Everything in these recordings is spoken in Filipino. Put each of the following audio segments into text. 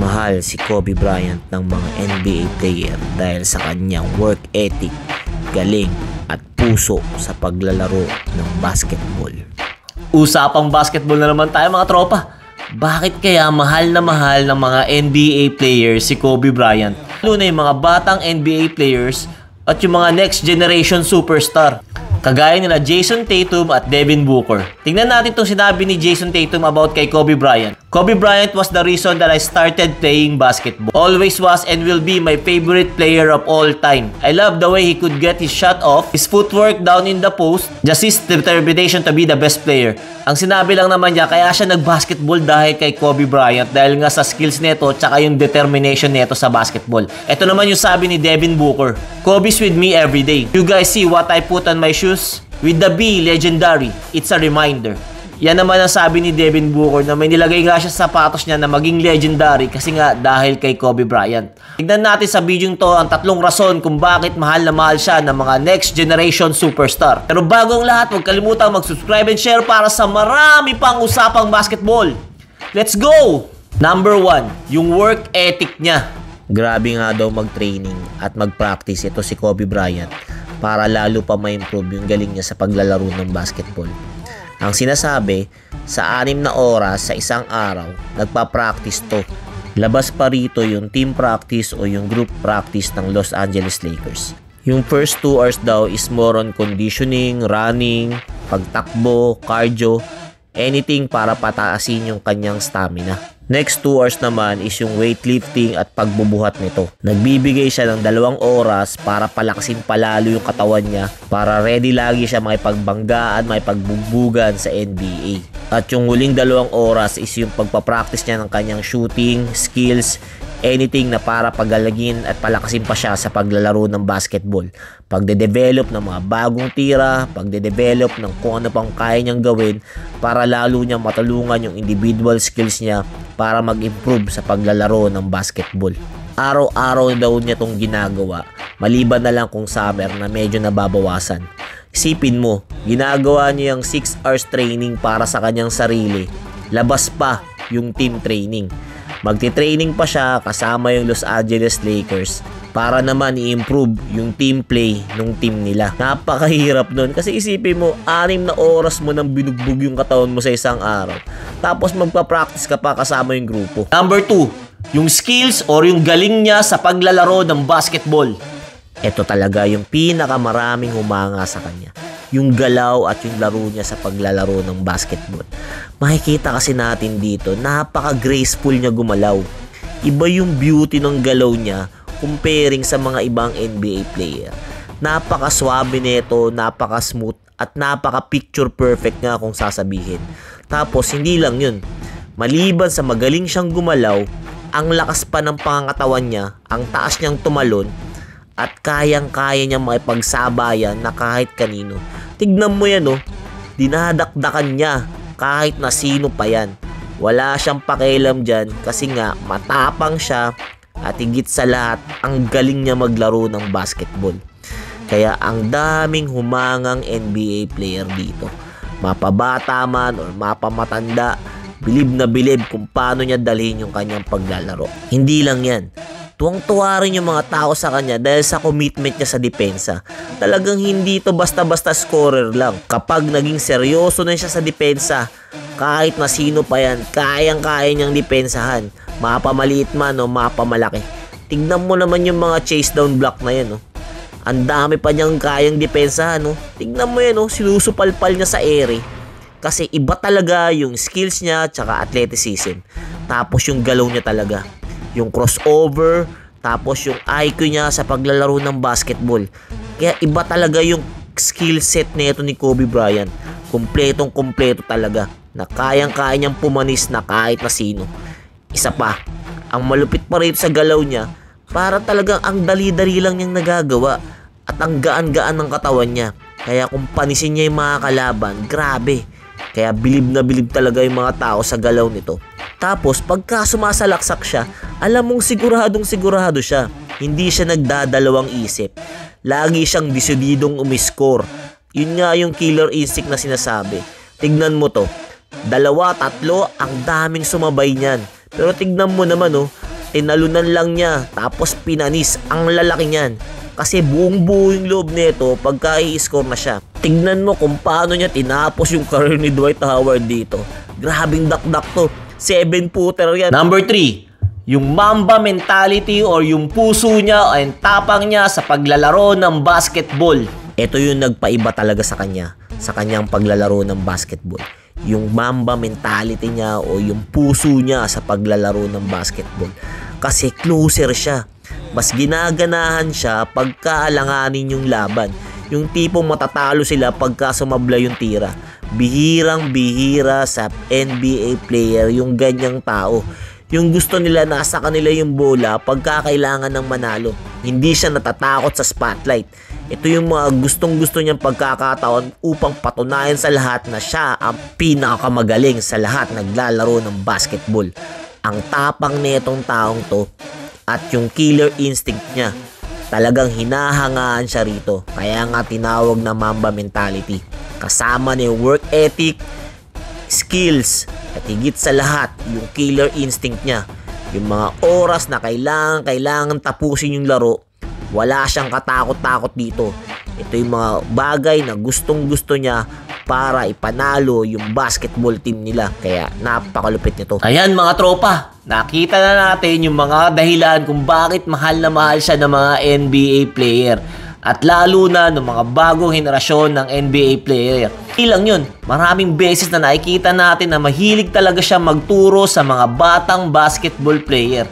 Mahal si Kobe Bryant ng mga NBA player dahil sa kanyang work ethic, galing at puso sa paglalaro ng basketball. Usapang basketball na naman tayo mga tropa. Bakit kaya mahal ng mga NBA players si Kobe Bryant? Lalo na yung mga batang NBA players at yung mga next generation superstar. Kagaya nila Jason Tatum at Devin Booker. Tingnan natin itong sinabi ni Jason Tatum about kay Kobe Bryant. Kobe Bryant was the reason that I started playing basketball. Always was and will be my favorite player of all time. I love the way he could get his shot off, his footwork down in the post, just his determination to be the best player. Ang sinabi lang naman niya, kaya siya nag-basketball dahil kay Kobe Bryant dahil nga sa skills nito tsaka yung determination nito sa basketball. Ito naman yung sabi ni Devin Booker. Kobe's with me every day. You guys see what I put on my shoes? With the B, legendary. It's a reminder. Yan naman ang sabi ni Devin Booker na may nilagay nga siya sa sapatos niya na maging legendary kasi nga dahil kay Kobe Bryant. Tignan natin sa video to ang 3 rason kung bakit mahal na mahal siya ng mga next generation superstar. Pero bago ang lahat, huwag kalimutang mag-subscribe and share para sa marami pang usapang basketball. Let's go! Number 1, yung work ethic niya. Grabe nga daw mag-training at mag-practice ito si Kobe Bryant para lalo pa ma-improve yung galing niya sa paglalaro ng basketball. Ang sinasabi, sa 6 na oras sa isang araw, nagpa-practice to. Labas pa rito yung team practice o yung group practice ng Los Angeles Lakers. Yung first 2 hours daw is more on conditioning, running, pagtakbo, cardio, anything para pataasin yung kanyang stamina. Next 2 hours naman is yung weightlifting at pagbubuhat nito. Nagbibigay siya ng 2 oras para palakasin palalo yung katawan niya para ready lagi siya makipagbanggaan, makipagbugbugan sa NBA. At yung huling 2 oras is yung pagpapractice niya ng kanyang shooting, skills, anything na para pagalagin at palakasin pa siya sa paglalaro ng basketball. Pagde-develop ng mga bagong tira, pagde-develop ng kung ano pang kaya niyang gawin para lalo niya matulungan yung individual skills niya para mag-improve sa paglalaro ng basketball. Araw-araw daw niya itong ginagawa, maliban na lang kung summer na medyo nababawasan. Isipin mo, ginagawa niya yung 6 hours training para sa kanyang sarili, labas pa yung team training. Magti-training pa siya kasama yung Los Angeles Lakers para naman i-improve yung team play ng team nila. Napakahirap nun kasi isipin mo, 6 na oras mo nang binugbog yung katawan mo sa isang araw. Tapos magpa-practice ka pa kasama yung grupo. Number 2, yung skills or yung galing niya sa paglalaro ng basketball. Ito talaga yung pinakamaraming humanga sa kanya. Yung galaw at yung laro niya sa paglalaro ng basketball. Makikita kasi natin dito, napaka-graceful niya gumalaw. Iba yung beauty ng galaw niya comparing sa mga ibang NBA player. Napaka-swabe nito, napaka-smooth at napaka-picture perfect nga kung sasabihin. Tapos hindi lang yun. Maliban sa magaling siyang gumalaw, ang lakas pa ng pangangatawan niya, ang taas niyang tumalon, at kayang-kaya niya makipagsabayan na kahit kanino. Tignan mo yan, dinadakdakan niya kahit na sino pa yan. Wala siyang pakialam dyan kasi nga matapang siya at higit sa lahat, ang galing niya maglaro ng basketball. Kaya ang daming humangang NBA player dito. Mapabata man o mapamatanda, bilib na bilib kung paano niya dalhin yung kanyang paglalaro. Hindi lang yan. Tuwang-tuwa rin yung mga tao sa kanya dahil sa commitment niya sa depensa. Talagang hindi ito basta-basta scorer lang. Kapag naging seryoso na siya sa depensa, kahit na sino pa yan, kayang-kaya niyang depensahan. Mapamaliit man o mapamalaki. Tignan mo naman yung mga chase down block na yan. Ang dami pa niyang kayang depensahan. Tignan mo yan, sinusupalpal niya sa ere. Kasi iba talaga yung skills niya tsaka athleticism. Tapos yung galaw niya talaga. Yung crossover, tapos yung IQ niya sa paglalaro ng basketball. Kaya iba talaga yung skill set nito ni Kobe Bryant. Kumpletong-kumpleto talaga na kayang-kaya niyang pumanis na kahit na sino. Isa pa, ang malupit pa rito sa galaw niya, para talagang ang dali-dali lang niyang nagagawa at ang gaan-gaan ng katawan niya. Kaya kung panisin niya yung mga kalaban, grabe. Kaya bilib na bilib talaga yung mga tao sa galaw nito. Tapos pagka sumasalaksak siya, alam mong siguradong sigurado siya. Hindi siya nagdadalawang isip. Lagi siyang desididong umiscore. Yun nga yung killer instinct na sinasabi. Tignan mo to. 2, 3, ang daming sumabay niyan. Pero tignan mo naman tinalunan lang niya tapos pinanis. Ang lalaki niyan. Kasi buong buo yung loob nito pagka i-score na siya. Tignan mo kung paano niya tinapos yung career ni Dwight Howard dito. Grabing dakdak to. 7-footer yan. Number 3, yung Mamba mentality or yung puso niya ay tapang niya sa paglalaro ng basketball. Ito yung nagpaiba talaga sa kanya, sa kanyang paglalaro ng basketball. Yung Mamba mentality niya o yung puso niya sa paglalaro ng basketball. Kasi closer siya. Mas ginaganahan siya pagka alanganin yung laban. Yung tipong matatalo sila pagka sumabla yung tira. Bihirang-bihira sa NBA player yung ganyang tao. Yung gusto nila nasa kanila yung bola pagka kailangan ng manalo. Hindi siya natatakot sa spotlight. Ito yung mga gustong-gusto niyang pagkakataon upang patunayan sa lahat na siya ang pinakamagaling sa lahat naglalaro ng basketball. Ang tapang nitong taong to at yung killer instinct niya, talagang hinahangaan siya rito. Kaya nga tinawag na Mamba mentality. Kasama ni work ethic, skills, at higit sa lahat, yung killer instinct niya. Yung mga oras na kailangan tapusin yung laro, wala siyang katakot-takot dito. Ito yung mga bagay na gustong-gusto niya para ipanalo yung basketball team nila. Kaya napakalupit nito. Ayan mga tropa, nakita na natin yung mga dahilan kung bakit mahal na mahal siya ng mga NBA player. At lalo na ng mga bagong henerasyon ng NBA player. Ilang yun, maraming beses na nakikita natin na mahilig talaga siya magturo sa mga batang basketball player.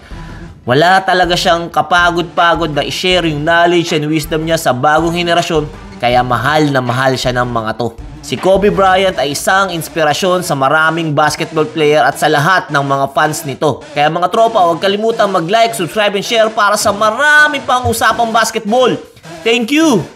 Wala talaga siyang kapagod-pagod na i-share yung knowledge and wisdom niya sa bagong henerasyon. Kaya mahal na mahal siya ng mga to. Si Kobe Bryant ay isang inspirasyon sa maraming basketball player at sa lahat ng mga fans nito. Kaya mga tropa, huwag kalimutang mag-like, subscribe and share para sa marami pang usapang basketball. Thank you!